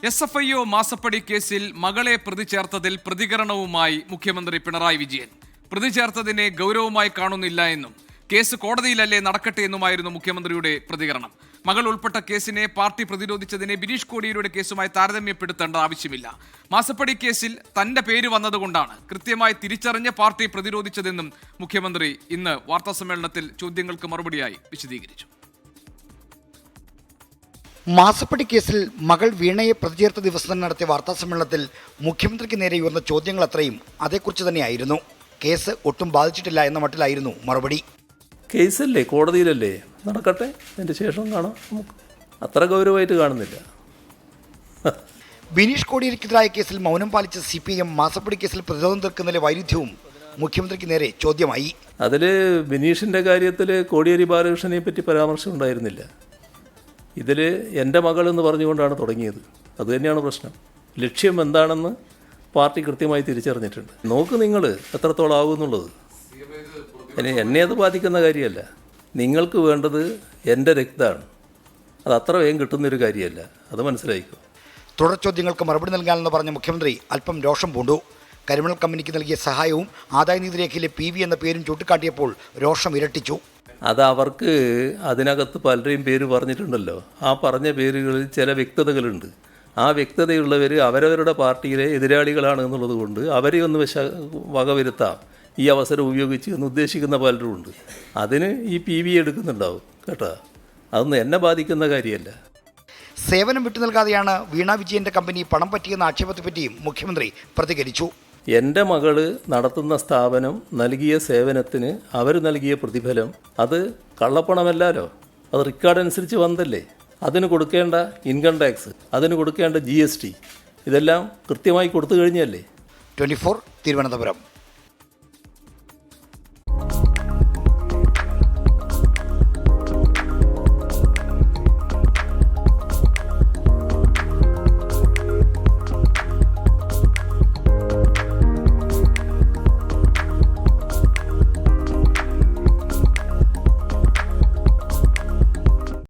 SFIO മാസപ്പടി കേസിൽ മകളെ പ്രതി ചേർത്തതിൽ പ്രതികരണവുമായി മുഖ്യമന്ത്രി പിണറായി വിജയൻ. പ്രതി ചേർത്തതിനെ ഗൗരവമായി കാണുന്നില്ല എന്നും കേസ് കോടതിയിലല്ലേ നടക്കട്ടെ എന്നുമായിരുന്നു മുഖ്യമന്ത്രിയുടെ പ്രതികരണം. മകൾ ഉൾപ്പെട്ട കേസിനെ പാർട്ടി പ്രതിരോധിച്ചതിനെ ബിനീഷ് കോടിയേരിയുടെ കേസുമായി താരതമ്യപ്പെടുത്തേണ്ട ആവശ്യമില്ല. മാസപ്പടി കേസിൽ തന്റെ പേര് വന്നതുകൊണ്ടാണ് കൃത്യമായി തിരിച്ചറിഞ്ഞ് പാർട്ടി പ്രതിരോധിച്ചതെന്നും മുഖ്യമന്ത്രി ഇന്ന് വാർത്താസമ്മേളനത്തിൽ ചോദ്യങ്ങൾക്ക് മറുപടിയായി വിശദീകരിച്ചു. മാസപ്പടി കേസിൽ മകൾ വീണയെ പ്രതിചേർത്ത ദിവസം നടത്തിയ വാർത്താസമ്മേളനത്തിൽ മുഖ്യമന്ത്രിക്ക് നേരെ ഉയർന്ന ചോദ്യങ്ങൾ അത്രയും അതേക്കുറിച്ച് തന്നെയായിരുന്നു. കേസ് ഒട്ടും ബാധിച്ചിട്ടില്ല എന്ന മട്ടിലായിരുന്നു മറുപടി. കേസല്ലേ, കോടതിയിലല്ലേ, നടക്കട്ടെ, അതിൻ്റെ ശേഷം കാണാം. നമുക്ക് അത്ര ഗൗരവമായിട്ട് കാണുന്നില്ല. ബിനീഷ് കോടിയേരിക്കെതിരായ കേസിൽ മൗനം പാലിച്ച CPM മാസപ്പടി കേസിൽ പ്രതിരോധം തീർക്കുന്നതിലെ വൈരുദ്ധ്യവും മുഖ്യമന്ത്രിക്ക് നേരെ ചോദ്യമായി. അതിൽ ബിനീഷിൻ്റെ കാര്യത്തിൽ കോടിയേരി ബാലകൃഷ്ണനെ പറ്റി പരാമർശം ഉണ്ടായിരുന്നില്ല. ഇതിൽ എൻ്റെ മകൾ എന്ന് പറഞ്ഞുകൊണ്ടാണ് തുടങ്ങിയത്. അതുതന്നെയാണ് പ്രശ്നം. ലക്ഷ്യം എന്താണെന്ന് പാർട്ടി കൃത്യമായി തിരിച്ചറിഞ്ഞിട്ടുണ്ട്. നോക്ക് നിങ്ങൾ എത്രത്തോളം ആകുമെന്നുള്ളത്. എന്നെ അത് ബാധിക്കുന്ന കാര്യമല്ല. നിങ്ങൾക്ക് വേണ്ടത് എൻ്റെ രക്തമാണ്. അത് അത്ര വേഗം കിട്ടുന്നൊരു കാര്യമല്ല. അത് മനസ്സിലായിക്കോ. തുടർ ചോദ്യങ്ങൾക്ക് മറുപടി നൽകാനെന്ന് പറഞ്ഞ മുഖ്യമന്ത്രി അല്പം രോഷം പൂണ്ടു. കരിമണൽ കമ്പനിക്ക് നൽകിയ സഹായവും ആദായനികുതി രേഖയിലെ PV എന്ന പേരും ചൂണ്ടിക്കാട്ടിയപ്പോൾ രോഷം ഇരട്ടിച്ചു. അത് അവർക്ക് അതിനകത്ത് പലരെയും പേര് പറഞ്ഞിട്ടുണ്ടല്ലോ. ആ പറഞ്ഞ പേരുകളിൽ ചില വ്യക്തതകളുണ്ട്. ആ വ്യക്തതയുള്ളവർ അവരവരുടെ പാർട്ടിയിലെ എതിരാളികളാണ് എന്നുള്ളത് കൊണ്ട് അവരെ ഒന്ന് വകവരുത്താം, ഈ അവസരം ഉപയോഗിച്ച് എന്ന് ഉദ്ദേശിക്കുന്ന പലരും ഉണ്ട്. അതിന് ഈ PV എടുക്കുന്നുണ്ടാവും കേട്ടോ. അതൊന്നും എന്നെ ബാധിക്കുന്ന കാര്യമല്ല. സേവനം വിട്ടു നൽകാതെയാണ് വീണ വിജയന്റെ കമ്പനി പണം പറ്റിയെന്ന ആക്ഷേപത്തെപ്പറ്റിയും മുഖ്യമന്ത്രി പ്രതികരിച്ചു. എൻ്റെ മകള് നടത്തുന്ന സ്ഥാപനം നൽകിയ സേവനത്തിന് അവർ നൽകിയ പ്രതിഫലം അത് കള്ളപ്പണമല്ലല്ലോ. അത് റെക്കോർഡ് അനുസരിച്ച് വന്നല്ലേ. അതിന് കൊടുക്കേണ്ട ഇൻകം ടാക്സ്, അതിന് കൊടുക്കേണ്ട GST, ഇതെല്ലാം കൃത്യമായി കൊടുത്തു കഴിഞ്ഞല്ലേ. 24 തിരുവനന്തപുരം.